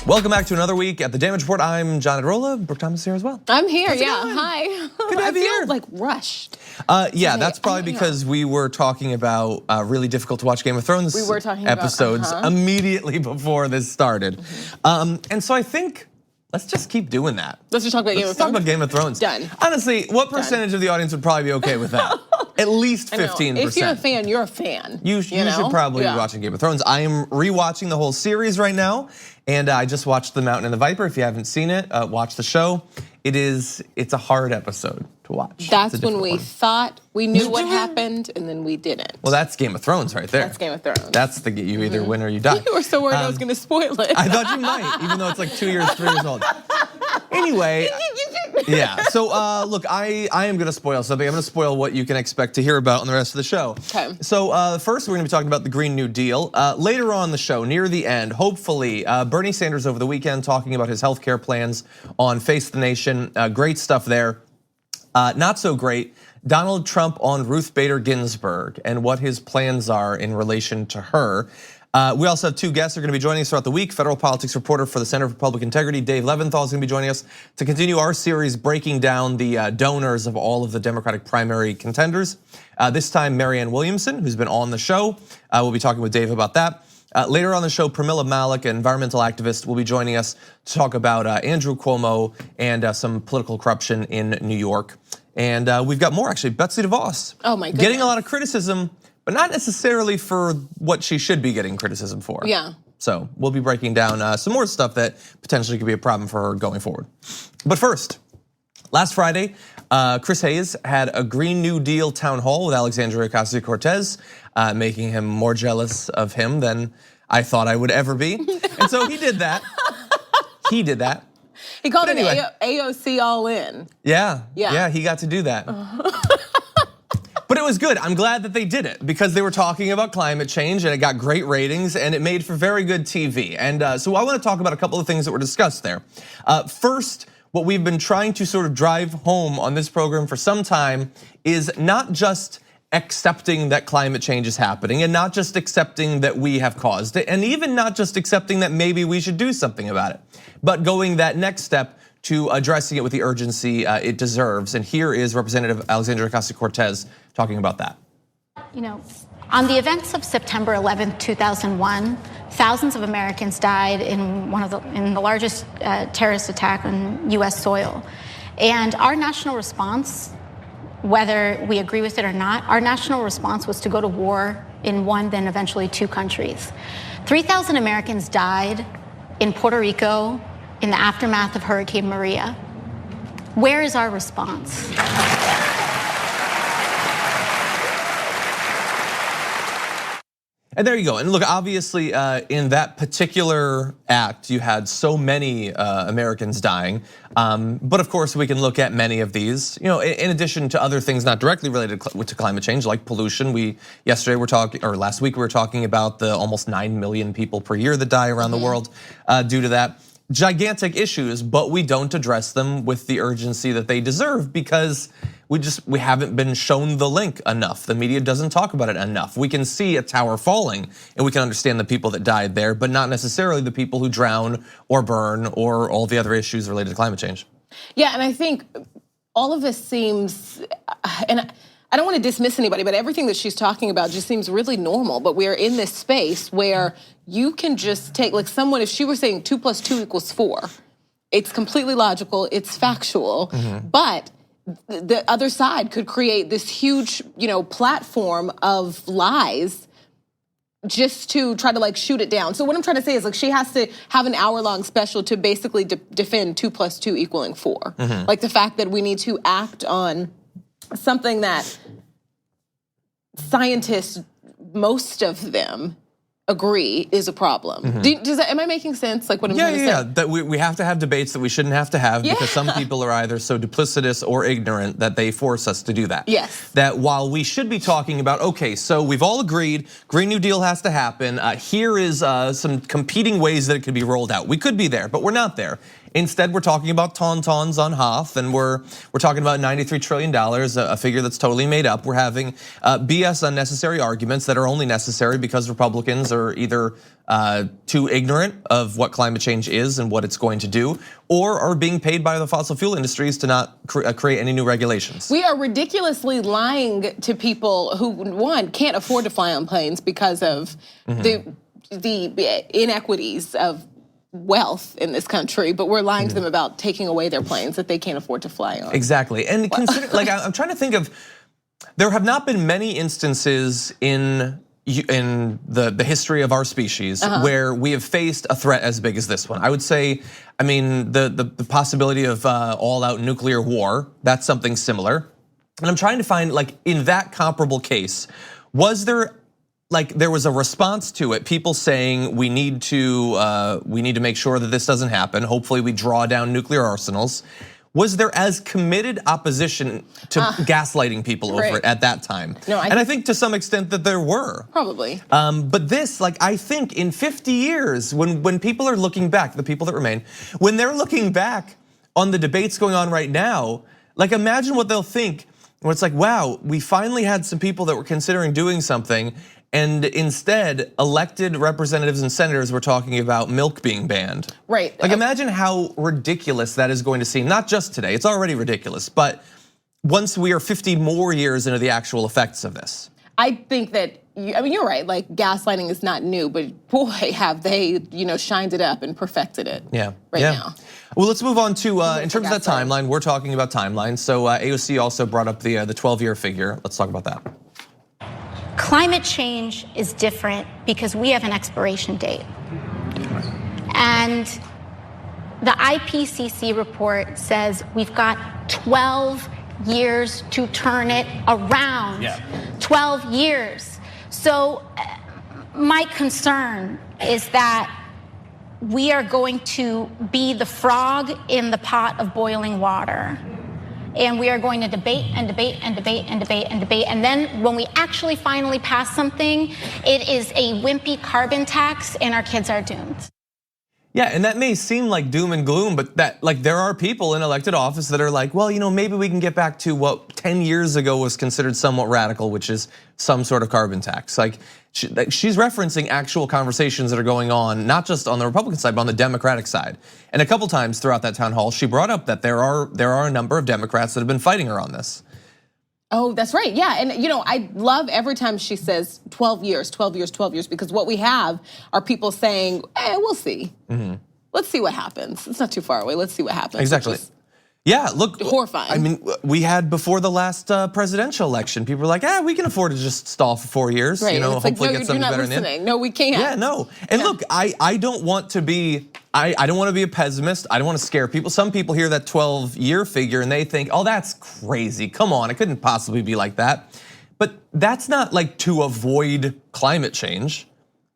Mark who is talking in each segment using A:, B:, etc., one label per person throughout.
A: Welcome back to another week at the Damage Report. I'm John Adrola. Brooke Thomas is here as well.
B: I'm here, Hi.
A: Good to have you here.
B: Like rushed.
A: Yeah, that's probably because we were talking about really difficult to watch Game of Thrones episodes immediately before this started. And so I think let's just keep doing that.
B: Let's just talk about Game of Thrones.
A: Let's talk about Game of Thrones.
B: Done.
A: Honestly, what percentage of the audience would probably be okay with that? At least 15%.
B: If you're a fan, you're a fan.
A: You should probably be watching Game of Thrones. I am rewatching the whole series right now. And I just watched The Mountain and the Viper. If you haven't seen it, watch the show. It's a hard episode to watch.
B: That's when we thought we knew what happened, and then we didn't.
A: Well, that's Game of Thrones right there.
B: That's Game of Thrones.
A: That's the you either win or you die.
B: You were so worried I was gonna spoil it.
A: I thought you might, even though it's like 2 years, 3 years old. Anyway, yeah. So look, I am gonna spoil something. I'm gonna spoil what you can expect to hear about in the rest of the show.
B: Okay.
A: So first, we're gonna be talking about the Green New Deal. Later on the show, near the end, hopefully, Bernie Sanders over the weekend talking about his healthcare plans on Face the Nation. Great stuff there. Not so great. Donald Trump on Ruth Bader Ginsberg and what his plans are in relation to her. We also have 2 guests who are gonna be joining us throughout the week. Federal politics reporter for the Center for Public Integrity, Dave Levinthal, is gonna be joining us to continue our series breaking down the donors of all of the Democratic primary contenders. This time, Marianne Williamson, who's been on the show. We'll be talking with Dave about that. Later on the show, Pramilla Malick, an environmental activist, will be joining us to talk about Andrew Cuomo and some political corruption in New York. And we've got more, actually. Betsy Devos.
B: Oh my goodness.
A: Getting a lot of criticism, but not necessarily for what she should be getting criticism for.
B: Yeah.
A: So we'll be breaking down some more stuff that potentially could be a problem for her going forward. But first, last Friday, Chris Hayes had a Green New Deal town hall with Alexandria Ocasio-Cortez, making him more jealous of him than I thought I would ever be. And so he did that. He did that.
B: He called it AOC all in.
A: Yeah, he got to do that. But it was good. I'm glad that they did it because they were talking about climate change and it got great ratings and it made for very good TV. And so I want to talk about a couple of things that were discussed there. First, what we've been trying to sort of drive home on this program for some time is not just accepting that climate change is happening and not just accepting that we have caused it and even not just accepting that maybe we should do something about it, but going that next step to addressing it with the urgency it deserves. And here is Representative Alexandria Ocasio-Cortez talking about that.
C: You know, on the events of September 11th, 2001, thousands of Americans died in the largest terrorist attack on US soil. And our national response, whether we agree with it or not, our national response was to go to war in one, then eventually 2 countries. 3,000 Americans died in Puerto Rico in the aftermath of Hurricane Maria. Where is our response?
A: And there you go. And look, obviously in that particular act, you had so many Americans dying. But of course, we can look at many of these, in addition to other things not directly related to climate change, like pollution. Last week we were talking about the almost 9 million people per year that die around the world due to that. Gigantic issues, but we don't address them with the urgency that they deserve because we haven't been shown the link enough. The media doesn't talk about it enough. We can see a tower falling and we can understand the people that died there, but not necessarily the people who drown or burn or all the other issues related to climate change.
B: Yeah, and I think all of this seems, and I don't want to dismiss anybody, but everything that she's talking about just seems really normal. But we are in this space where you can just take, like someone, if she were saying 2 + 2 = 4, it's completely logical, it's factual, but the other side could create this huge, platform of lies just to try to shoot it down. So what I'm trying to say is she has to have an hour-long special to basically defend 2 + 2 = 4. Like the fact that we need to act on something that scientists, most of them, agree is a problem. Am I making sense? Like what I'm trying to say?
A: Yeah. That we have to have debates that we shouldn't have to have because some people are either so duplicitous or ignorant that they force us to do that.
B: Yes.
A: That while we should be talking about, okay, so we've all agreed, Green New Deal has to happen. Here is some competing ways that it could be rolled out. We could be there, but we're not there. Instead, we're talking about tauntauns on Hoth, and we're talking about $93 trillion, a figure that's totally made up. We're having BS unnecessary arguments that are only necessary because Republicans are either too ignorant of what climate change is and what it's going to do, or are being paid by the fossil fuel industries to not create any new regulations.
B: We are ridiculously lying to people who, one, can't afford to fly on planes because of the inequities of wealth in this country, but we're lying to them about taking away their planes that they can't afford to fly on.
A: Exactly, and consider, like, I'm trying to think of, there have not been many instances in the history of our species where we have faced a threat as big as this one. I would say, I mean, the possibility of all-out nuclear war, that's something similar. And I'm trying to find, like, in that comparable case, was there, like, there was a response to it, people saying we need to make sure that this doesn't happen. Hopefully we draw down nuclear arsenals. Was there as committed opposition to gaslighting people over it at that time? No, I think to some extent that there were.
B: Probably.
A: But this, like, I think in 50 years, when people are looking back, the people that remain, when they're looking back on the debates going on right now, like, imagine what they'll think, where it's like, wow, we finally had some people that were considering doing something, and instead, elected representatives and senators were talking about milk being banned.
B: Right.
A: Like, imagine how ridiculous that is going to seem, not just today, it's already ridiculous, but once we are 50 more years into the actual effects of this.
B: I think that, I mean, you're right, like, gaslighting is not new, but boy, have they, shined it up and perfected it right now.
A: Well, let's move on to, in terms of that timeline, we're talking about timelines. So AOC also brought up the 12-year figure. Let's talk about that.
C: Climate change is different because we have an expiration date. And the IPCC report says we've got 12 years to turn it around. 12 years. So my concern is that we are going to be the frog in the pot of boiling water. And we are going to debate and debate and debate and debate and debate. And then when we actually finally pass something, it is a wimpy carbon tax and our kids are doomed.
A: Yeah, and that may seem like doom and gloom, but that, like, there are people in elected office that are like, well, maybe we can get back to what 10 years ago was considered somewhat radical, which is some sort of carbon tax. Like, she's referencing actual conversations that are going on, not just on the Republican side, but on the Democratic side. And a couple times throughout that town hall, she brought up that there are a number of Democrats that have been fighting her on this.
B: Oh, that's right, yeah, and I love every time she says 12 years, 12 years, 12 years, because what we have are people saying, we'll see. Let's see what happens. It's not too far away, let's see what happens.
A: Exactly. Yeah, look,
B: horrifying.
A: I mean, we had before the last presidential election, people were like, we can afford to just stall for 4 years,
B: right.
A: Hopefully get something better in the end.
B: No, we can't.
A: Yeah, no. And look, I don't want to be, I don't want to be a pessimist. I don't want to scare people. Some people hear that 12-year figure and they think, oh, that's crazy. Come on, it couldn't possibly be like that. But that's not like to avoid climate change.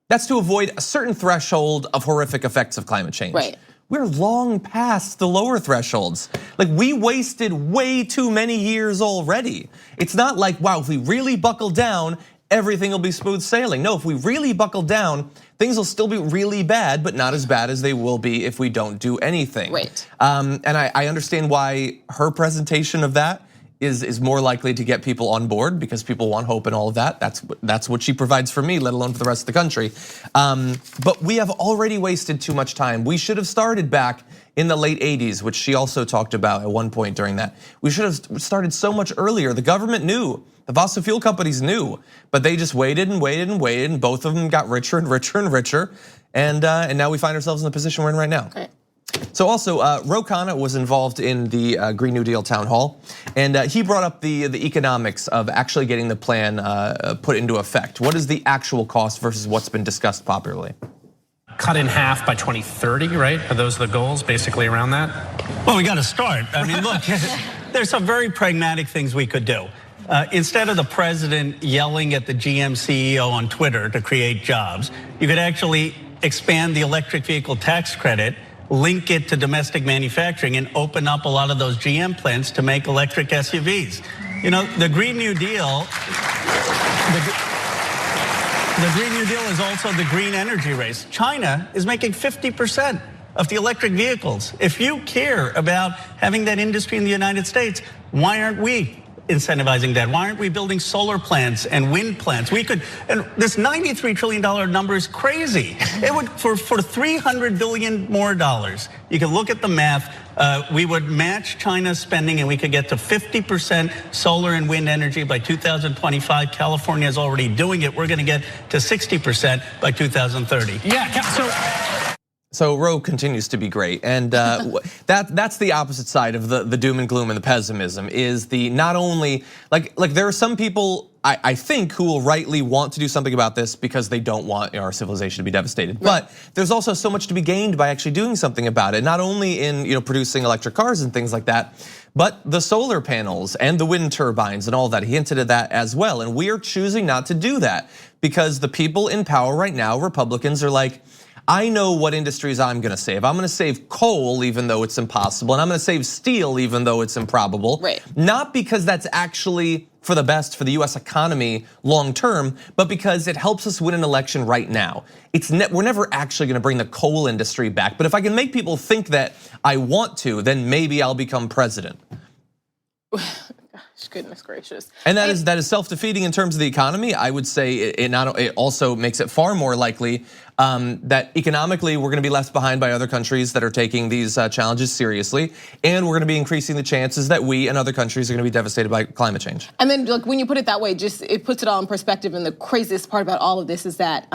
A: That's to avoid a certain threshold of horrific effects of climate change.
B: Right.
A: We're long past the lower thresholds. Like, we wasted way too many years already. It's not like, wow, if we really buckle down, everything will be smooth sailing. No, if we really buckle down, things will still be really bad, but not as bad as they will be if we don't do anything.
B: Right.
A: And I understand why her presentation of that is more likely to get people on board because people want hope and all of that. That's what she provides for me, let alone for the rest of the country. But we have already wasted too much time. We should have started back in the late 80s, which she also talked about at one point during that. We should have started so much earlier. The government knew, the fossil fuel companies knew, but they just waited and waited and waited, and both of them got richer and richer and richer. And now we find ourselves in the position we're in right now.
B: Right.
A: So also, Ro Khanna was involved in the Green New Deal town hall, and he brought up the economics of actually getting the plan put into effect. What is the actual cost versus what's been discussed popularly?
D: Cut in half by 2030, right? Are those the goals, basically around that?
E: Well, we got to start. I mean, look, there's some very pragmatic things we could do. Instead of the president yelling at the GM CEO on Twitter to create jobs, you could actually expand the electric vehicle tax credit, link it to domestic manufacturing, and open up a lot of those GM plants to make electric SUVs. The Green New Deal, the Green New Deal is also the green energy race. China is making 50% of the electric vehicles. If you care about having that industry in the United States, why aren't we incentivizing that? Why aren't we building solar plants and wind plants? We could, and this $93 trillion number is crazy. It would, for $300 billion more dollars, you can look at the math, we would match China's spending and we could get to 50% solar and wind energy by 2025. California is already doing it. We're gonna get to 60% by 2030.
D: Yeah,
A: So Ro continues to be great, and that's the opposite side of the doom and gloom and the pessimism. Is the not only like there are some people I think who will rightly want to do something about this because they don't want our civilization to be devastated. Right. But there's also so much to be gained by actually doing something about it. Not only in producing electric cars and things like that, but the solar panels and the wind turbines and all that. He hinted at that as well, and we are choosing not to do that because the people in power right now, Republicans, are like, I know what industries I'm gonna save. I'm gonna save coal even though it's impossible, and I'm gonna save steel even though it's improbable.
B: Right.
A: Not because that's actually for the best for the US economy long term, but because it helps us win an election right now. We're never actually gonna bring the coal industry back, but if I can make people think that I want to, then maybe I'll become president.
B: Goodness gracious.
A: And that is self-defeating in terms of the economy. I would say it also makes it far more likely that economically we're gonna be left behind by other countries that are taking these challenges seriously, and we're gonna be increasing the chances that we and other countries are gonna be devastated by climate change.
B: And then look, when you put it that way, it puts it all in perspective, and the craziest part about all of this is that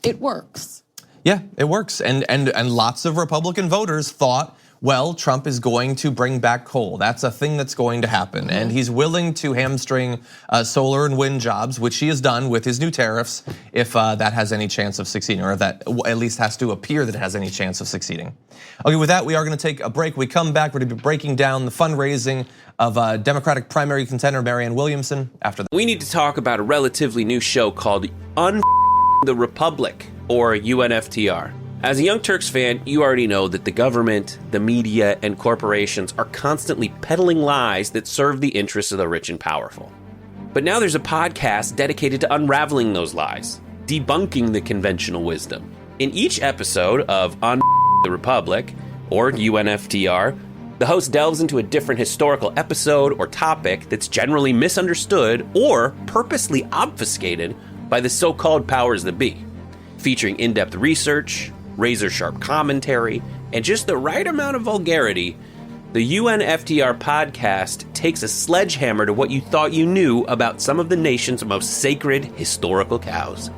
B: it works.
A: Yeah, it works, and lots of Republican voters thought, well, Trump is going to bring back coal. That's a thing that's going to happen. And he's willing to hamstring solar and wind jobs, which he has done with his new tariffs, if that has any chance of succeeding, or that at least has to appear that it has any chance of succeeding. Okay, with that, we are gonna take a break. We come back, we're gonna be breaking down the fundraising of Democratic primary contender Marianne Williamson after that.
F: We need to talk about a relatively new show called the Republic, or UNFTR. As a Young Turks fan, you already know that the government, the media, and corporations are constantly peddling lies that serve the interests of the rich and powerful. But now there's a podcast dedicated to unraveling those lies, debunking the conventional wisdom. In each episode of On the Republic, or UNFTR, the host delves into a different historical episode or topic that's generally misunderstood or purposely obfuscated by the so-called powers that be, featuring in-depth research, razor-sharp commentary, and just the right amount of vulgarity. The UNFTR podcast takes a sledgehammer to what you thought you knew about some of the nation's most sacred historical cows.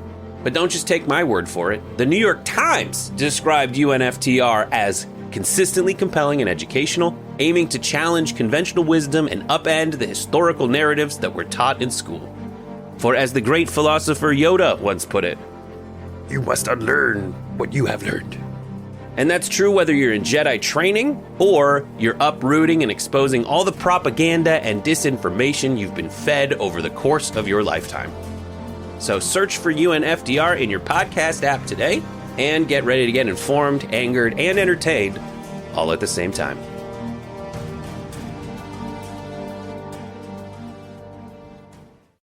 F: But don't just take my word for it. The New York Times described UNFTR as consistently compelling and educational, aiming to challenge conventional wisdom and upend the historical narratives that were taught in school. For as the great philosopher Yoda once put it, you must unlearn what you have learned. And that's true whether you're in Jedi training or you're uprooting and exposing all the propaganda and disinformation you've been fed over the course of your lifetime. So search for UNFTR in your podcast app today and get ready to get informed, angered, and entertained all at the same time.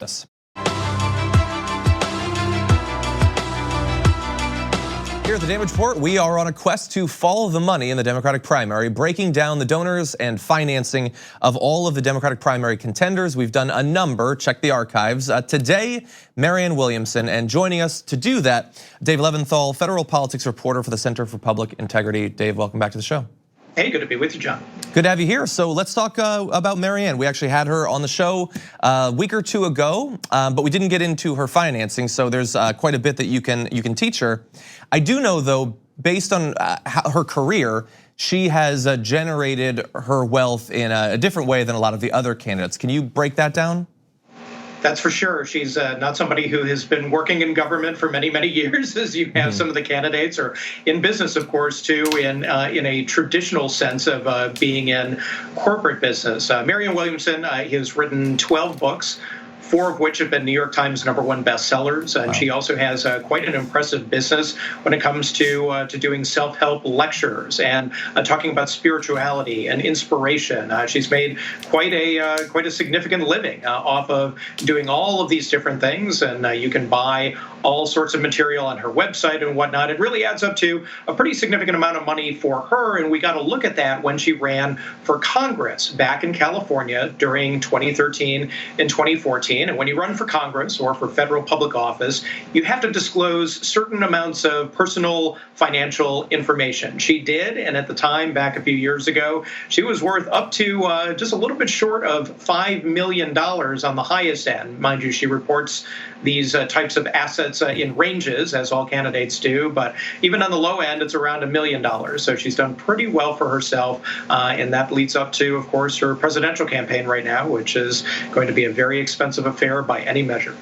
A: Yes. Here at the Damage Report, we are on a quest to follow the money in the Democratic primary, breaking down the donors and financing of all of the Democratic primary contenders. We've done a number, check the archives. Today, Marianne Williamson, and joining us to do that, Dave Levinthal, federal politics reporter for the Center for Public Integrity. Dave, welcome back to the show.
G: Hey, good to be with you, John.
A: Good to have you here. So let's talk about Marianne. We actually had her on the show a week or two ago, but we didn't get into her financing. So there's quite a bit that you can teach her. I do know, though, based on her career, she has generated her wealth in a different way than a lot of the other candidates. Can you break that down?
G: That's for sure. She's not somebody who has been working in government for many, many years, as you have some of the candidates, or in business, of course, too, in a traditional sense of being in corporate business. Marianne Williamson has written 12 books, 4 of which have been New York Times #1 bestsellers. And she also has quite an impressive business when it comes to doing self-help lectures and talking about spirituality and inspiration. She's made quite a significant living off of doing all of these different things, and you can buy all sorts of material on her website and whatnot. It really adds up to a pretty significant amount of money for her, and we got to look at that when she ran for Congress back in California during 2013 and 2014. And when you run for Congress or for federal public office, you have to disclose certain amounts of personal financial information. She did, and at the time, back a few years ago, she was worth up to just a little bit short of $5 million on the highest end. Mind you, she reports these types of assets in ranges, as all candidates do, but even on the low end, it's around $1 million. So she's done pretty well for herself, and that leads up to, of course, her presidential campaign right now, which is going to be a very expensive affair by any measure.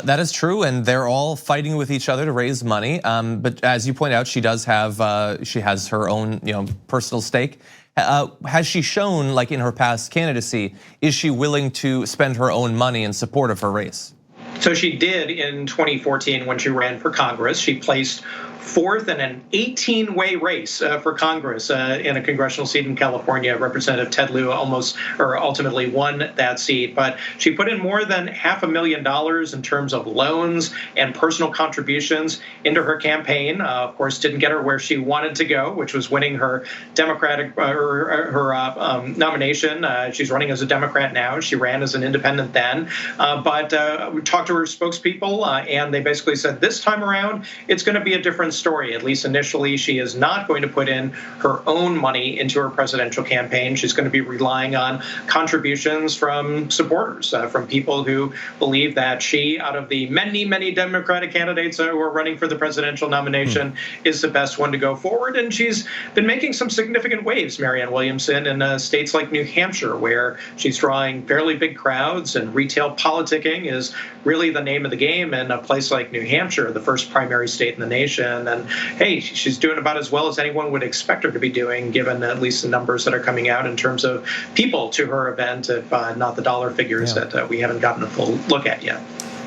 A: That is true, and they're all fighting with each other to raise money. But as you point out, she does have, she has her own, personal stake. Has she shown, like in her past candidacy, is she willing to spend her own money in support of her race?
G: So she did in 2014 when she ran for Congress. She placed 4th in an 18-way race for Congress in a congressional seat in California. Representative Ted Lieu ultimately won that seat. But she put in more than $500,000 in terms of loans and personal contributions into her campaign. Of course, didn't get her where she wanted to go, which was winning her Democratic nomination. She's running as a Democrat now. She ran as an independent then. But we talked to her spokespeople, and they basically said this time around, it's going to be a different story. At least initially, she is not going to put in her own money into her presidential campaign. She's going to be relying on contributions from supporters, from people who believe that she, out of the many, many Democratic candidates who are running for the presidential nomination, is the best one to go forward. And she's been making some significant waves, Marianne Williamson, in states like New Hampshire, where she's drawing fairly big crowds, and retail politicking is really the name of the game in a place like New Hampshire, the first primary state in the nation. And hey, she's doing about as well as anyone would expect her to be doing, given at least the numbers that are coming out in terms of people to her event, if not the dollar figures that we haven't gotten a full look at yet.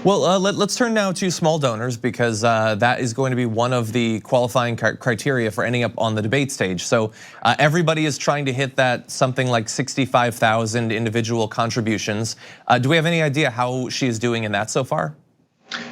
A: Well, let's turn now to small donors, because that is going to be one of the qualifying criteria for ending up on the debate stage. So everybody is trying to hit that something like 65,000 individual contributions. Do we have any idea how she is doing in that so far?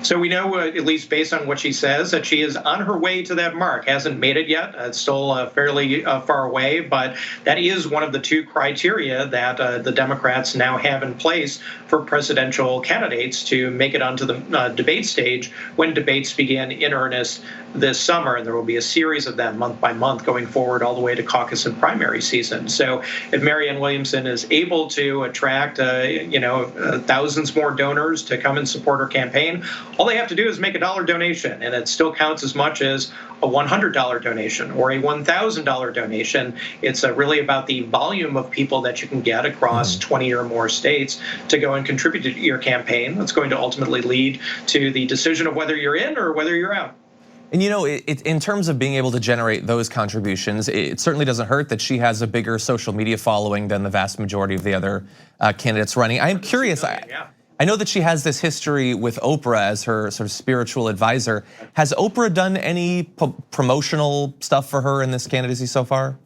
G: So we know, at least based on what she says, that she is on her way to that mark. Hasn't made it yet. It's still fairly far away, but that is one of the 2 criteria that the Democrats now have in place for presidential candidates to make it onto the debate stage when debates begin in earnest this summer. And there will be a series of them month by month going forward all the way to caucus and primary season. So if Marianne Williamson is able to attract, thousands more donors to come and support her campaign, all they have to do is make a $1 donation, and it still counts as much as a $100 donation or a $1,000 donation. It's really about the volume of people that you can get across 20 or more states to go and contribute to your campaign. That's going to ultimately lead to the decision of whether you're in or whether you're out.
A: And in terms of being able to generate those contributions, it certainly doesn't hurt that she has a bigger social media following than the vast majority of the other candidates running. I am curious. I know that she has this history with Oprah as her sort of spiritual advisor. Has Oprah done any promotional stuff for her in this candidacy so far?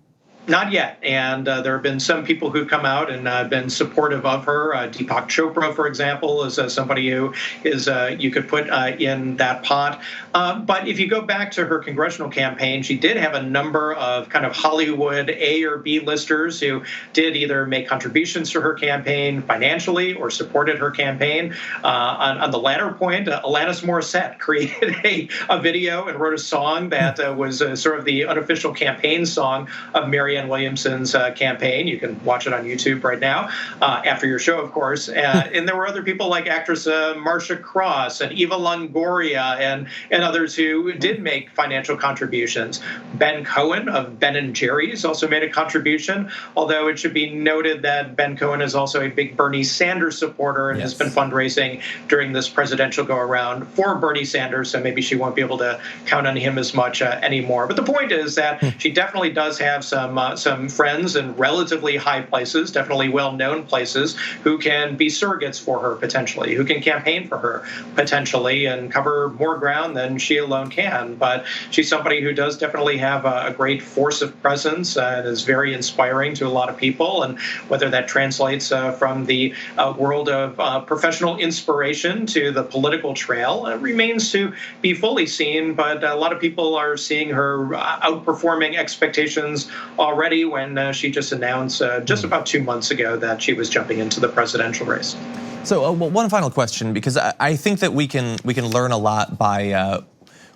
G: Not yet, and there have been some people who've come out and been supportive of her. Deepak Chopra, for example, is somebody who is you could put in that pot. But if you go back to her congressional campaign, she did have a number of kind of Hollywood A or B listers who did either make contributions to her campaign financially or supported her campaign. On the latter point, Alanis Morissette created a video and wrote a song that was sort of the unofficial campaign song of Marianne Williamson's campaign. You can watch it on YouTube right now after your show, of course. And there were other people like actress Marcia Cross and Eva Longoria and others who did make financial contributions. Ben Cohen of Ben & Jerry's also made a contribution, although it should be noted that Ben Cohen is also a big Bernie Sanders supporter and has been fundraising during this presidential go-around for Bernie Sanders, so maybe she won't be able to count on him as much anymore. But the point is that she definitely does have some some friends in relatively high places, definitely well-known places, who can be surrogates for her potentially, who can campaign for her potentially and cover more ground than she alone can. But she's somebody who does definitely have a great force of presence and is very inspiring to a lot of people. And whether that translates from the world of professional inspiration to the political trail remains to be fully seen. But a lot of people are seeing her outperforming expectations already when she just announced just about 2 months ago that she was jumping into the presidential race.
A: So one final question, because I think that we can learn a lot by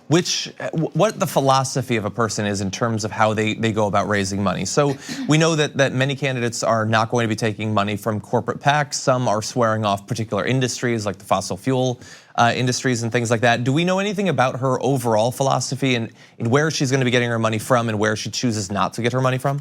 A: what the philosophy of a person is in terms of how they go about raising money. So we know that many candidates are not going to be taking money from corporate PACs. Some are swearing off particular industries like the fossil fuel industries and things like that. Do we know anything about her overall philosophy and where she's going to be getting her money from and where she chooses not to get her money from?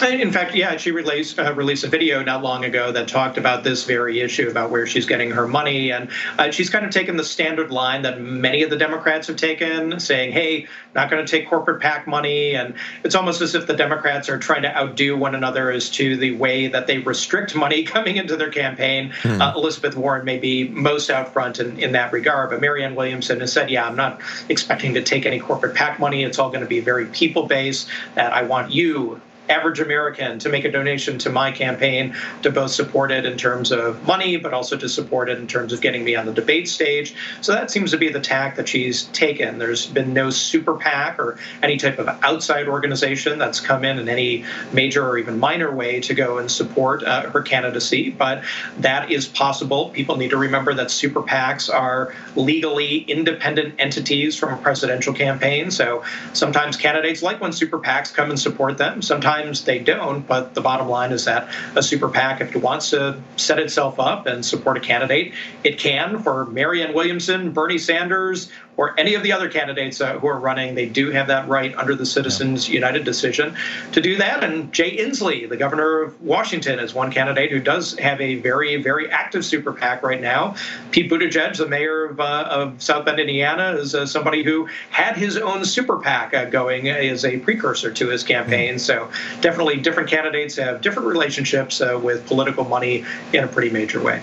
G: In fact, yeah, she released a video not long ago that talked about this very issue, about where she's getting her money. And she's kind of taken the standard line that many of the Democrats have taken, saying, hey, not going to take corporate PAC money. And it's almost as if the Democrats are trying to outdo one another as to the way that they restrict money coming into their campaign. Elizabeth Warren may be most out front in that regard. But Marianne Williamson has said, yeah, I'm not expecting to take any corporate PAC money. It's all going to be very people-based, that I want you, average American, to make a donation to my campaign to both support it in terms of money, but also to support it in terms of getting me on the debate stage. So that seems to be the tack that she's taken. There's been no super PAC or any type of outside organization that's come in any major or even minor way to go and support her candidacy. But that is possible. People need to remember that super PACs are legally independent entities from a presidential campaign. So sometimes candidates like when super PACs come and support them. Sometimes they don't, but the bottom line is that a super PAC, if it wants to set itself up and support a candidate, it can. For Marianne Williamson, Bernie Sanders, or any of the other candidates who are running, they do have that right under the Citizens United decision to do that. And Jay Inslee, the governor of Washington, is one candidate who does have a very, very active super PAC right now. Pete Buttigieg, the mayor of South Bend, Indiana, is somebody who had his own super PAC going as a precursor to his campaign. So definitely different candidates have different relationships with political money in a pretty major way.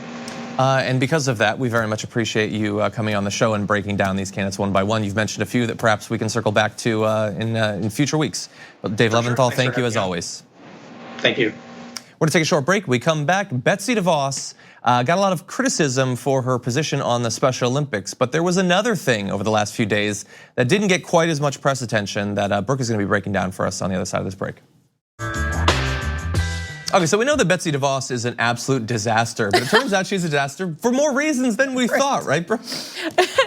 A: And because of that, we very much appreciate you coming on the show and breaking down these candidates one by one. You've mentioned a few that perhaps we can circle back to in future weeks. But Dave Levinthal, thank you as always.
G: Thank you.
A: We're gonna take a short break. We come back. Betsy Devos got a lot of criticism for her position on the Special Olympics, but there was another thing over the last few days that didn't get quite as much press attention that Brooke is gonna be breaking down for us on the other side of this break. Okay, so we know that Betsy Devos is an absolute disaster, but it turns out she's a disaster for more reasons than we thought, right, bro?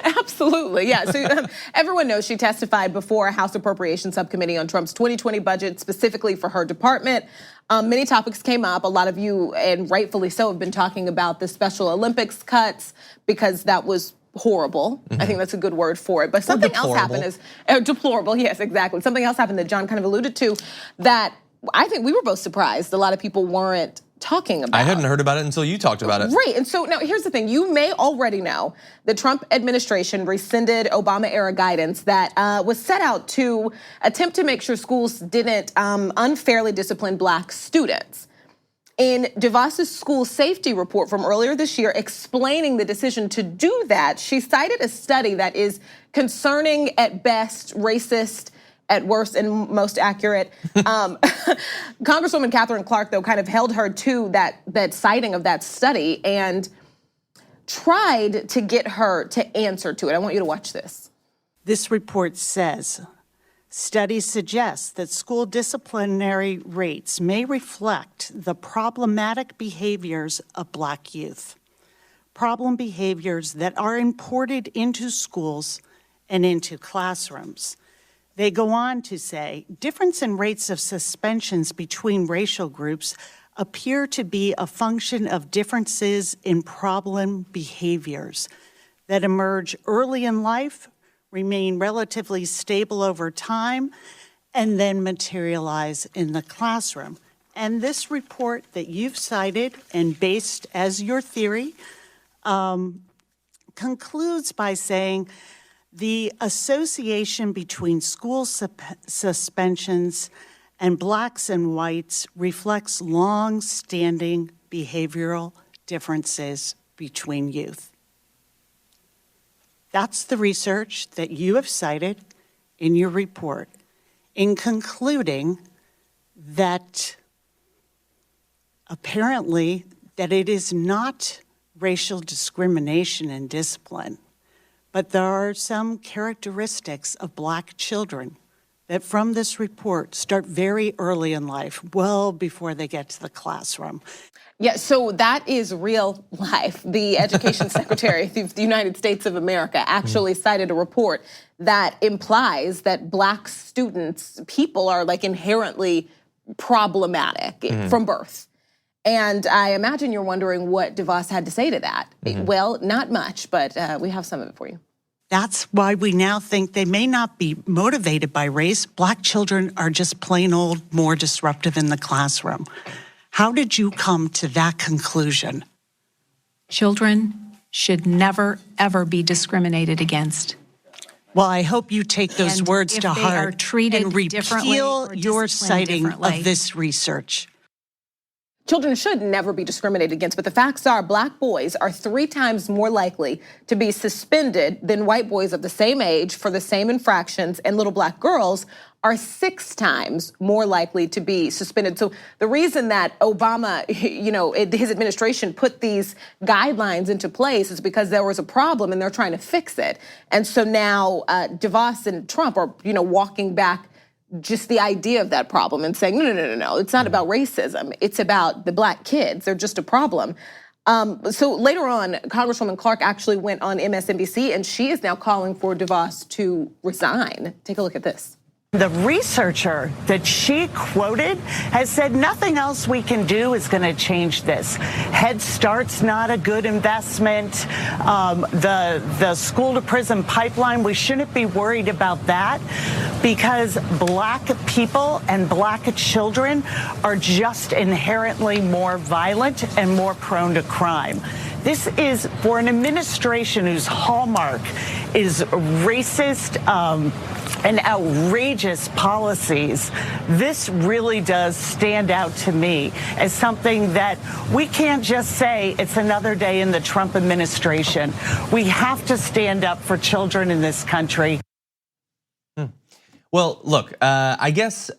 B: Absolutely, yeah. So everyone knows she testified before a House Appropriations Subcommittee on Trump's 2020 budget, specifically for her department. Many topics came up. A lot of you, and rightfully so, have been talking about the Special Olympics cuts because that was horrible. I think that's a good word for it. But something else happened is deplorable. Yes, exactly. Something else happened that John kind of alluded to that I think we were both surprised. A lot of people weren't talking about.
A: I hadn't heard about it until you talked about it.
B: Right, and so now here's the thing. You may already know the Trump administration rescinded Obama-era guidance that was set out to attempt to make sure schools didn't unfairly discipline Black students. In DeVos's school safety report from earlier this year explaining the decision to do that, she cited a study that is concerning at best, racist at worst and most accurate. Congresswoman Catherine Clark, though, kind of held her to that citing of that study and tried to get her to answer to it. I want you to watch this.
H: This report says, studies suggest that school disciplinary rates may reflect the problematic behaviors of Black youth. Problem behaviors that are imported into schools and into classrooms. They go on to say, difference in rates of suspensions between racial groups appear to be a function of differences in problem behaviors that emerge early in life, remain relatively stable over time, and then materialize in the classroom. And this report that you've cited and based as your theory concludes by saying the association between school suspensions and blacks and whites reflects long-standing behavioral differences between youth. That's the research that you have cited in your report in concluding that apparently that it is not racial discrimination in discipline, but there are some characteristics of black children that from this report start very early in life, well before they get to the classroom.
B: Yeah, so that is real life. The Education Secretary of the United States of America actually cited a report that implies that black students, people are like inherently problematic from birth. And I imagine you're wondering what Devos had to say to that. Well, not much, but we have some of it for you.
H: That's why we now think they may not be motivated by race. Black children are just plain old more disruptive in the classroom. How did you come to that conclusion?
I: Children should never, ever be discriminated against.
H: Well, I hope you take those words to heart and repeal your citing of this research.
B: Children should never be discriminated against, but the facts are black boys are 3 times more likely to be suspended than white boys of the same age for the same infractions, and little black girls are 6 times more likely to be suspended. So the reason that Obama, his administration put these guidelines into place is because there was a problem and they're trying to fix it. And so now Devos and Trump are, walking back just the idea of that problem and saying, no, it's not about racism. It's about the black kids. They're just a problem. So later on, Congresswoman Clark actually went on MSNBC and she is now calling for Devos to resign. Take a look at this.
J: The researcher that she quoted has said nothing else we can do is going to change this. Head Start's not a good investment. The school to prison pipeline, we shouldn't be worried about that because black people and black children are just inherently more violent and more prone to crime. This is for an administration whose hallmark is racist and outrageous policies. This really does stand out to me as something that we can't just say it's another day in the Trump administration. We have to stand up for children in this country.
A: Well, look, I guess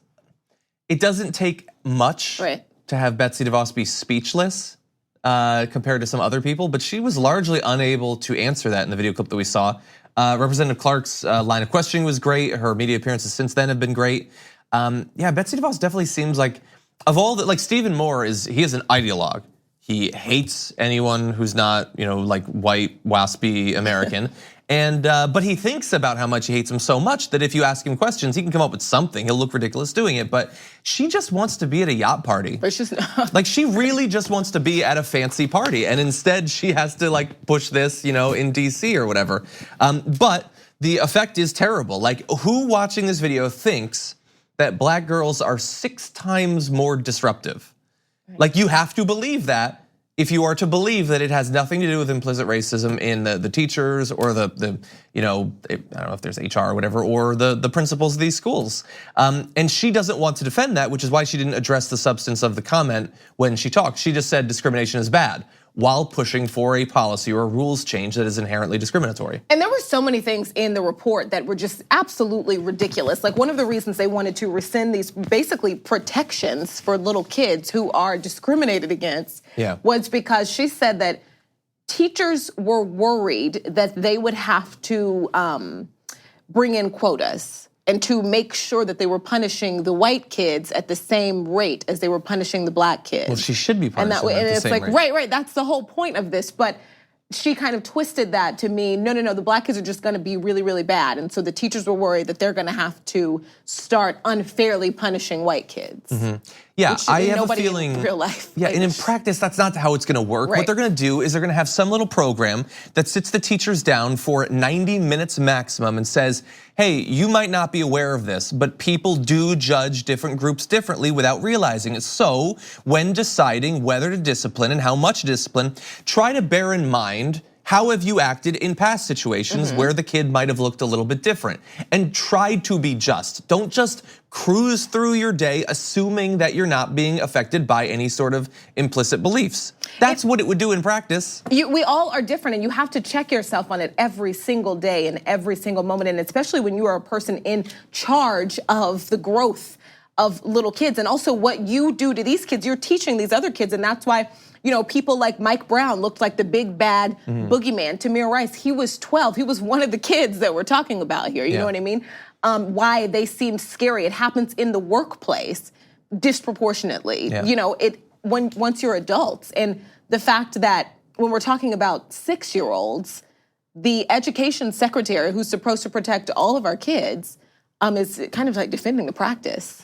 A: it doesn't take much to have Betsy DeVos be speechless compared to some other people, but she was largely unable to answer that in the video clip that we saw. Representative Clark's line of questioning was great. Her media appearances since then have been great. Yeah, Betsy DeVos definitely seems like, of all that, like Stephen Moore he is an ideologue. He hates anyone who's not, like white, waspy American. And but he thinks about how much he hates him so much that if you ask him questions, he can come up with something. He'll look ridiculous doing it. But she just wants to be at a yacht party.
B: But she's
A: like she really just wants to be at a fancy party, and instead she has to like push this, in DC or whatever. But the effect is terrible. Like who watching this video thinks that black girls are 6 times more disruptive? Like you have to believe that. If you are to believe that it has nothing to do with implicit racism in the teachers or the I don't know if there's HR or whatever, or the principals of these schools. And she doesn't want to defend that, which is why she didn't address the substance of the comment when she talked. She just said discrimination is bad, while pushing for a policy or a rules change that is inherently discriminatory.
B: And there were so many things in the report that were just absolutely ridiculous. Like one of the reasons they wanted to rescind these basically protections for little kids who are discriminated against was because she said that teachers were worried that they would have to bring in quotas and to make sure that they were punishing the white kids at the same rate as they were punishing the black kids.
A: Well, she should be punishing them at the same rate.
B: Right, that's the whole point of this. But she kind of twisted that to mean, no, the black kids are just gonna be really, really bad. And so the teachers were worried that they're gonna have to start unfairly punishing white kids.
A: Yeah, I have a feeling
B: in real life.
A: Yeah, and in practice, that's not how it's gonna work. What they're gonna do is they're gonna have some little program that sits the teachers down for 90 minutes maximum and says, hey, you might not be aware of this, but people do judge different groups differently without realizing it. So when deciding whether to discipline and how much discipline, try to bear in mind how have you acted in past situations where the kid might have looked a little bit different? And try to be just. Don't just cruise through your day assuming that you're not being affected by any sort of implicit beliefs. That's what it would do in practice.
B: We all are different, and you have to check yourself on it every single day and every single moment, and especially when you are a person in charge of the growth of little kids, and also what you do to these kids, you're teaching these other kids, and that's why people like Mike Brown looked like the big bad boogeyman. Tamir Rice, he was 12. He was one of the kids that we're talking about here. You know what I mean? Why they seem scary. It happens in the workplace disproportionately. Once you're adults, and the fact that when we're talking about 6-year-olds, the education secretary, who's supposed to protect all of our kids, is kind of like defending the practice.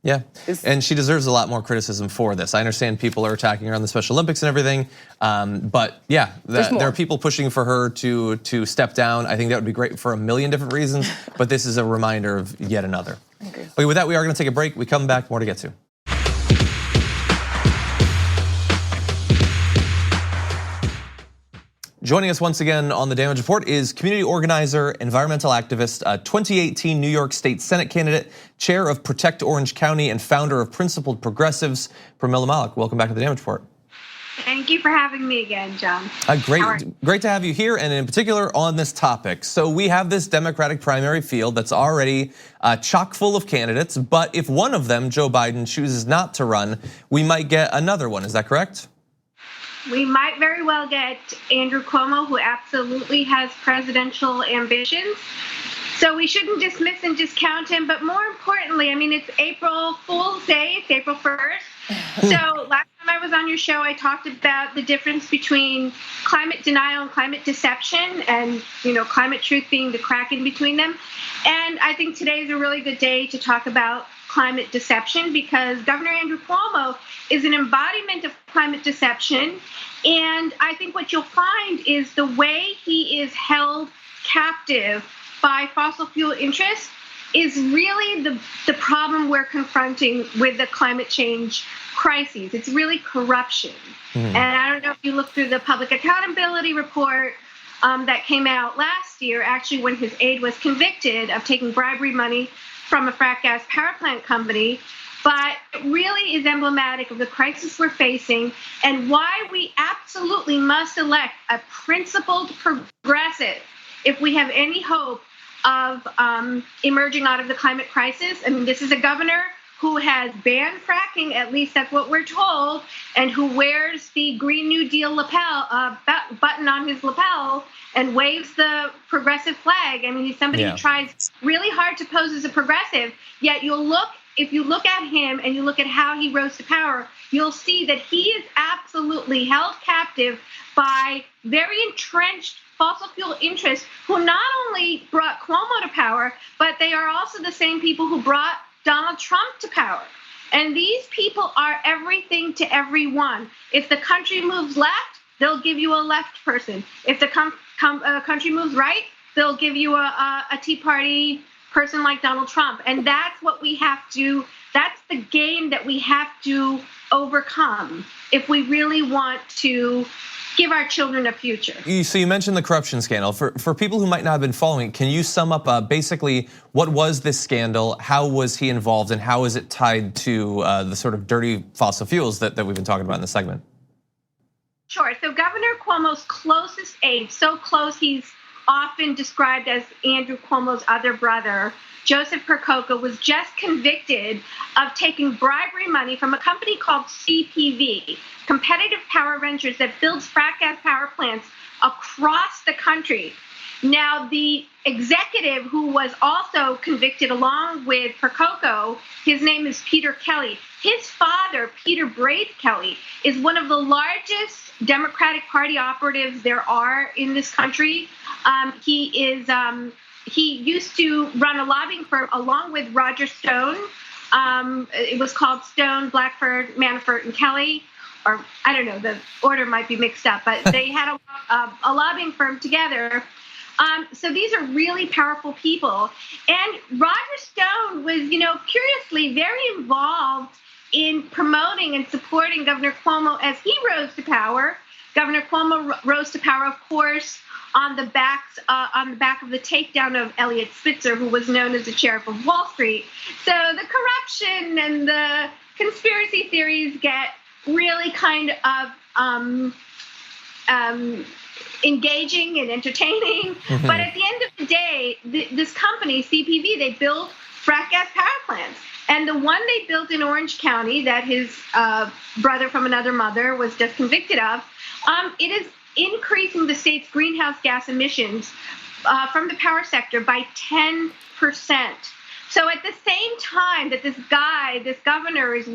A: Yeah, and she deserves a lot more criticism for this. I understand people are attacking her on the Special Olympics and everything, but yeah, there are people pushing for her to step down. I think that would be great for a million different reasons, but this is a reminder of yet another. Okay, with that, we are gonna take a break. We come back, more to get to. Joining us once again on the Damage Report is community organizer, environmental activist, 2018 New York State Senate candidate, chair of Protect Orange County, and founder of Principled Progressives, Pramilla Malick. Welcome back to the Damage Report.
K: Thank you for having me again, John.
A: Great to have you here, and in particular on this topic. So we have this Democratic primary field that's already chock full of candidates, but if one of them, Joe Biden, chooses not to run, we might get another one. Is that correct?
K: We might very well get Andrew Cuomo, who absolutely has presidential ambitions. So we shouldn't dismiss and discount him. But more importantly, I mean, it's April Fool's Day. It's April 1st. So last time I was on your show, I talked about the difference between climate denial and climate deception, and climate truth being the crack in between them. And I think today is a really good day to talk about climate deception, because Governor Andrew Cuomo is an embodiment of climate deception. And I think what you'll find is the way he is held captive by fossil fuel interests is really the problem we're confronting with the climate change crises. It's really corruption. And I don't know if you look through the public accountability report that came out last year, actually when his aide was convicted of taking bribery money from a frack gas power plant company, but it really is emblematic of the crisis we're facing and why we absolutely must elect a principled progressive if we have any hope of emerging out of the climate crisis. I mean, this is a governor who has banned fracking, at least that's what we're told, and who wears the Green New Deal lapel button on his lapel and waves the progressive flag. I mean, he's somebody who tries really hard to pose as a progressive, yet if you look at him and you look at how he rose to power, you'll see that he is absolutely held captive by very entrenched fossil fuel interests who not only brought Cuomo to power, but they are also the same people who brought Donald Trump to power. And these people are everything to everyone. If the country moves left, they'll give you a left person. If the country moves right, they'll give you a Tea Party person like Donald Trump. And that's what that's the game that we have to overcome if we really want to give our children a future.
A: So you mentioned the corruption scandal. For people who might not have been following, can you sum up basically what was this scandal, how was he involved, and how is it tied to the sort of dirty fossil fuels that we've been talking about in the segment?
K: Sure, so Governor Cuomo's closest aide, so close he's often described as Andrew Cuomo's other brother, Joseph Percoco, was just convicted of taking bribery money from a company called CPV, Competitive Power Ventures, that builds frack gas power plants across the country. Now, the executive who was also convicted along with Percoco, his name is Peter Kelly. His father, Peter Braith Kelly, is one of the largest Democratic Party operatives there are in this country. He used to run a lobbying firm along with Roger Stone. It was called Stone, Blackford, Manafort, and Kelly. Or I don't know, the order might be mixed up, but they had a lobbying firm together. So these are really powerful people. And Roger Stone was, curiously very involved in promoting and supporting Governor Cuomo as he rose to power. Governor Cuomo rose to power, of course, on the back of the takedown of Eliot Spitzer, who was known as the sheriff of Wall Street. So the corruption and the conspiracy theories get really kind of engaging and entertaining.
L: Mm-hmm.
K: But at the end of the day, this company, CPV, they build frac gas power plants. And the one they built in Orange County that his brother from another mother was just convicted of, it is increasing the state's greenhouse gas emissions from the power sector by 10%. So at the same time that this governor is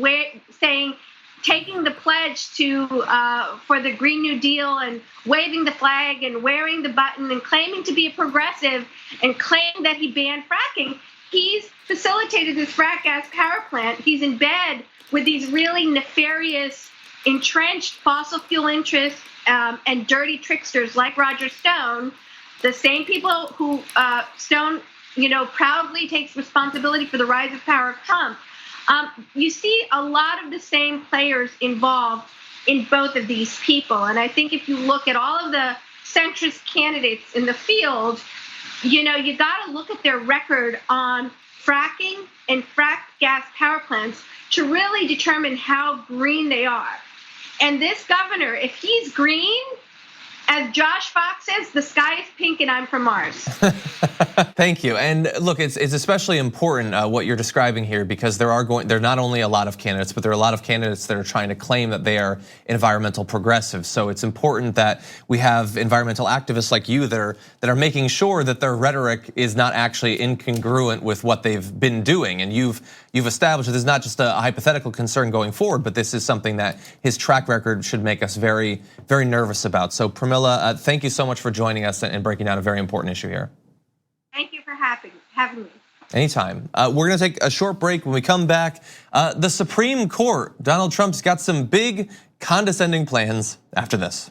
K: taking the pledge for the Green New Deal and waving the flag and wearing the button and claiming to be a progressive and claiming that he banned fracking, he's facilitated this frac gas power plant. He's in bed with these really nefarious, entrenched fossil fuel interests and dirty tricksters like Roger Stone, the same people who Stone, proudly takes responsibility for the rise of power of Trump. You see a lot of the same players involved in both of these people. And I think if you look at all of the centrist candidates in the field, you got to look at their record on fracking and frac gas power plants to really determine how green they are. And this governor, if he's green, as Josh Fox says, the sky is pink and I'm from Mars.
A: Thank you. And look, it's especially important what you're describing here, because there are not only a lot of candidates, but there are a lot of candidates that are trying to claim that they are environmental progressives. So it's important that we have environmental activists like you that are making sure that their rhetoric is not actually incongruent with what they've been doing. And you've established that this is not just a hypothetical concern going forward, but this is something that his track record should make us very, very nervous about. So Pramilla, thank you so much for joining us and breaking down a very important issue here.
K: Thank you for having me.
A: Anytime. We're gonna take a short break. When we come back, the Supreme Court, Donald Trump's got some big condescending plans after this.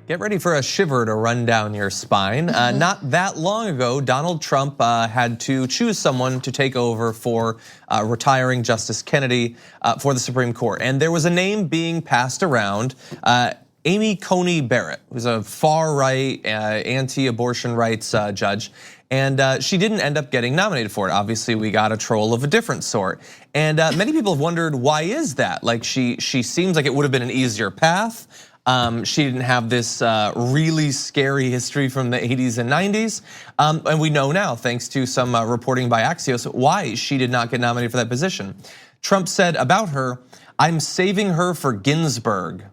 A: Get ready for a shiver to run down your spine. Not that long ago, Donald Trump had to choose someone to take over for retiring Justice Kennedy for the Supreme Court. And there was a name being passed around, Amy Coney Barrett, who's a far-right, anti-abortion rights judge. And she didn't end up getting nominated for it. Obviously, we got a troll of a different sort. And many people have wondered, why is that? Like, she seems like it would have been an easier path. She didn't have this really scary history from the 80s and 90s. And we know now, thanks to some reporting by Axios, why she did not get nominated for that position. Trump said about her, "I'm saving her for Ginsburg."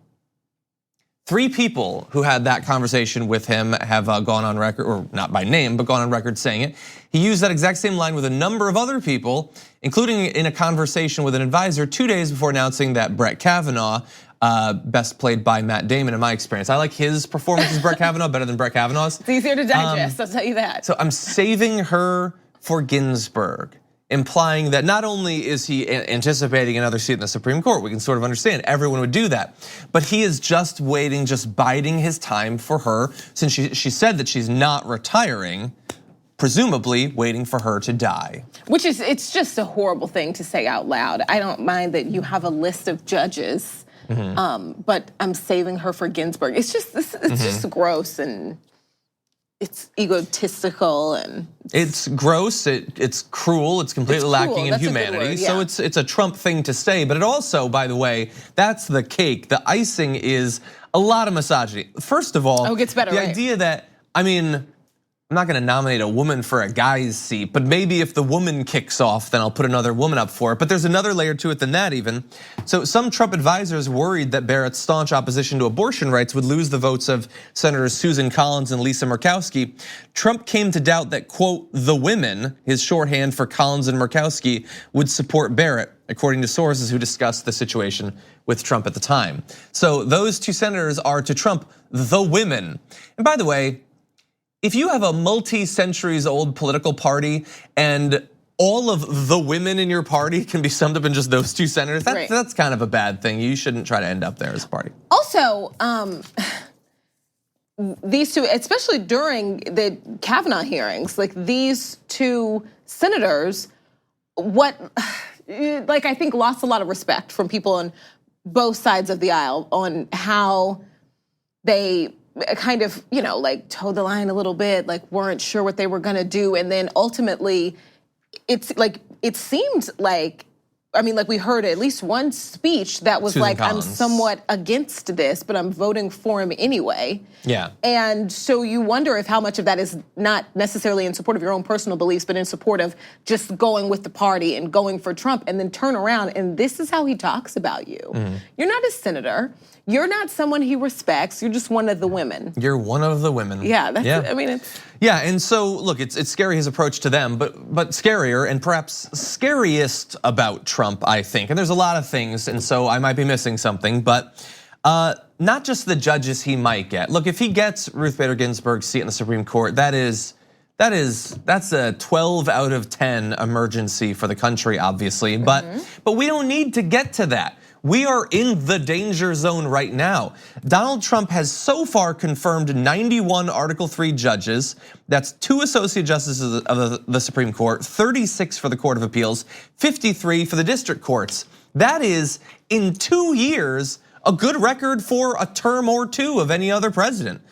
A: 3 people who had that conversation with him have gone on record, or not by name, but gone on record saying it. He used that exact same line with a number of other people, including in a conversation with an advisor 2 days before announcing that Brett Kavanaugh, best played by Matt Damon in my experience. I like his performance as Brett Kavanaugh better than Brett Kavanaugh's.
B: It's easier to digest, I'll tell you that.
A: So I'm saving her for Ginsburg, implying that not only is he anticipating another seat in the Supreme Court, we can sort of understand, everyone would do that, but he is just waiting, just biding his time for her, since she said that she's not retiring, presumably waiting for her to die.
B: Which is, it's just a horrible thing to say out loud. I don't mind that you have a list of judges, but I'm saving her for Ginsburg. It's just just gross, and it's egotistical, and
A: it's gross. It's cruel. It's completely lacking in humanity. So it's a Trump thing to say. But it also, by the way, that's the cake. The icing is a lot of misogyny. First of all,
B: it gets better.
A: The idea that, I mean, I'm not gonna nominate a woman for a guy's seat, but maybe if the woman kicks off, then I'll put another woman up for it. But there's another layer to it than that even. So some Trump advisors worried that Barrett's staunch opposition to abortion rights would lose the votes of Senators Susan Collins and Lisa Murkowski. Trump came to doubt that, quote, the women, his shorthand for Collins and Murkowski, would support Barrett, according to sources who discussed the situation with Trump at the time. So those 2 senators are to Trump, the women. And by the way, if you have a multi-centuries old political party and all of the women in your party can be summed up in just those 2 senators, that's kind of a bad thing. You shouldn't try to end up there as a party.
B: Also, these 2, especially during the Kavanaugh hearings, like these 2 senators I think lost a lot of respect from people on both sides of the aisle on how they kind of, towed the line a little bit, weren't sure what they were gonna do. And then ultimately, it seemed like, we heard at least one speech that was
A: Susan Collins.
B: I'm somewhat against this, but I'm voting for him anyway.
A: Yeah.
B: And so you wonder if how much of that is not necessarily in support of your own personal beliefs, but in support of just going with the party and going for Trump, and then turn around and this is how he talks about you. Mm-hmm. You're not a senator. You're not someone he respects. You're just one of the women.
A: You're one of the women.
B: Yeah, it's...
A: Yeah, and so look, it's scary his approach to them, but scarier and perhaps scariest about Trump, I think. And there's a lot of things, and so I might be missing something, but not just the judges he might get. Look, if he gets Ruth Bader Ginsburg's seat in the Supreme Court, that's a 12 out of 10 emergency for the country, obviously. But we don't need to get to that. We are in the danger zone right now. Donald Trump has so far confirmed 91 Article 3 judges. That's 2 associate justices of the Supreme Court, 36 for the Court of Appeals, 53 for the district courts. That is, in 2 years, a good record for a term or two of any other president.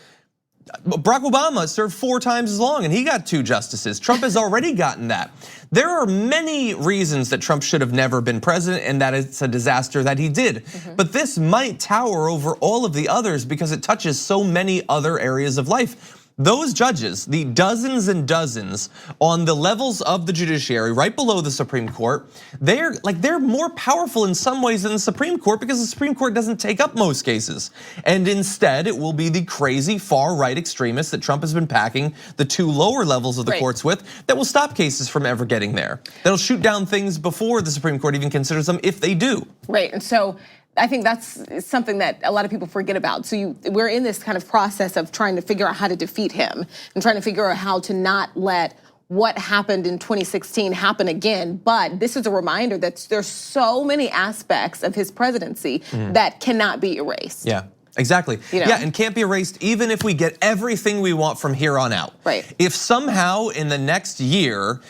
A: Barack Obama served 4 times as long and he got 2 justices. Trump has already gotten that. There are many reasons that Trump should have never been president and that it's a disaster that he did. But this might tower over all of the others because it touches so many other areas of life. Those judges, the dozens and dozens on the levels of the judiciary right below the Supreme Court, they're more powerful in some ways than the Supreme Court because the Supreme Court doesn't take up most cases. And instead, it will be the crazy far-right extremists that Trump has been packing the 2 lower levels of the courts with that will stop cases from ever getting there. That'll shoot down things before the Supreme Court even considers them if they do.
B: Right, and so I think that's something that a lot of people forget about. So we're in this kind of process of trying to figure out how to defeat him and trying to figure out how to not let what happened in 2016 happen again. But this is a reminder that there's so many aspects of his presidency that cannot be erased.
A: Yeah. Exactly. Yeah, and can't be erased even if we get everything we want from here on out.
B: Right.
A: If somehow in the next year,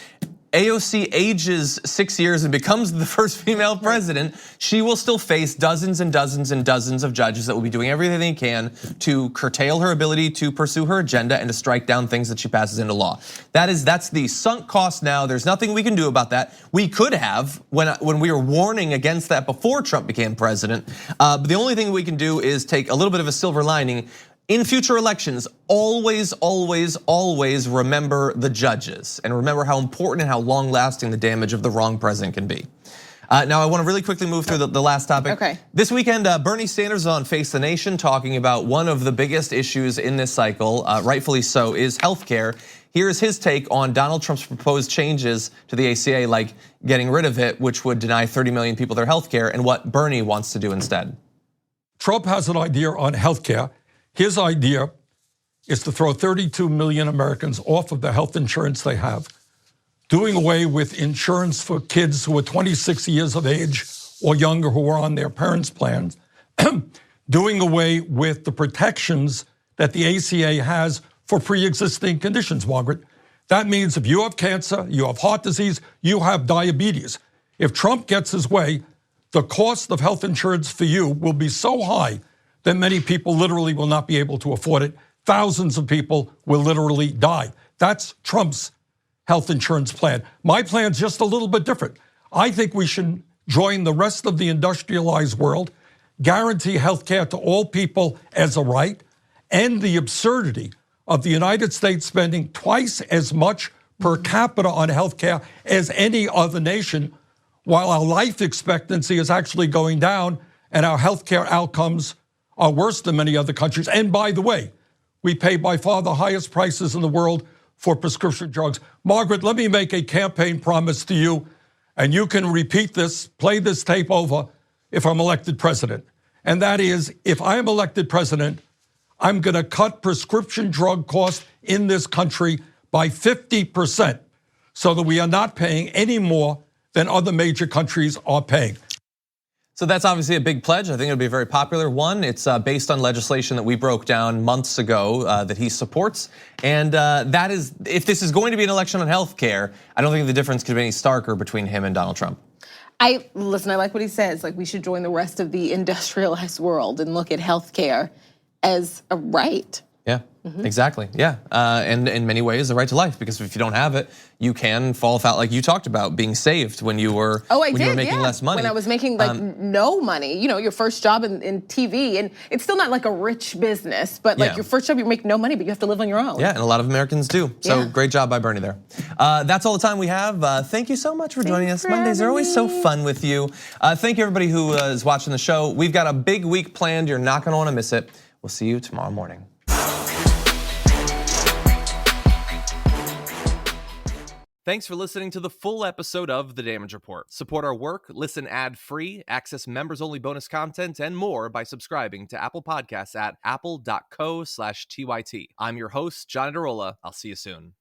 A: AOC ages 6 years and becomes the first female president, she will still face dozens and dozens and dozens of judges that will be doing everything they can to curtail her ability to pursue her agenda and to strike down things that she passes into law. That's the sunk cost now. There's nothing we can do about that. We could have when we were warning against that before Trump became president. But the only thing we can do is take a little bit of a silver lining. In future elections, always, always, always remember the judges and remember how important and how long-lasting the damage of the wrong president can be. Now, I want to really quickly move through the last topic.
B: Okay.
A: This weekend, Bernie Sanders is on Face the Nation talking about one of the biggest issues in this cycle, rightfully so, is healthcare. Here's his take on Donald Trump's proposed changes to the ACA, like getting rid of it, which would deny 30 million people their healthcare, and what Bernie wants to do instead.
L: Trump has an idea on healthcare. His idea is to throw 32 million Americans off of the health insurance they have, doing away with insurance for kids who are 26 years of age or younger who are on their parents' plans, doing away with the protections that the ACA has for pre-existing conditions, Margaret. That means if you have cancer, you have heart disease, you have diabetes. If Trump gets his way, the cost of health insurance for you will be so high that many people literally will not be able to afford it. Thousands of people will literally die. That's Trump's health insurance plan. My plan's just a little bit different. I think we should join the rest of the industrialized world, guarantee health care to all people as a right, end the absurdity of the United States spending twice as much per capita on health care as any other nation, while our life expectancy is actually going down and our health care outcomes are worse than many other countries. And by the way, we pay by far the highest prices in the world for prescription drugs. Margaret, let me make a campaign promise to you, and you can repeat this, play this tape over if I'm elected president. And that is, if I am elected president, I'm gonna cut prescription drug costs in this country by 50% so that we are not paying any more than other major countries are paying.
A: So that's obviously a big pledge. I think it'll be a very popular one. It's based on legislation that we broke down months ago that he supports. And that is, if this is going to be an election on health care, I don't think the difference could be any starker between him and Donald Trump.
B: I like what he says. Like, we should join the rest of the industrialized world and look at healthcare as a right.
A: Yeah, exactly. Yeah, and in many ways, the right to life, because if you don't have it, you can fall foul, like you talked about, being saved when you were you were making less money.
B: When I was making like no money, you know, your first job in TV, and it's still not like a rich business, but like your first job, you make no money, but you have to live on your own.
A: Yeah, and a lot of Americans do. So great job by Bernie there. That's all the time we have. Thank you so much for joining us. Mondays are always so fun with you. Thank you everybody who is watching the show. We've got a big week planned. You're not going to want to miss it. We'll see you tomorrow morning. Thanks for listening to the full episode of The Damage Report. Support our work, listen ad-free, access members-only bonus content, and more by subscribing to Apple Podcasts at apple.co/TYT. I'm your host, John Adarola. I'll see you soon.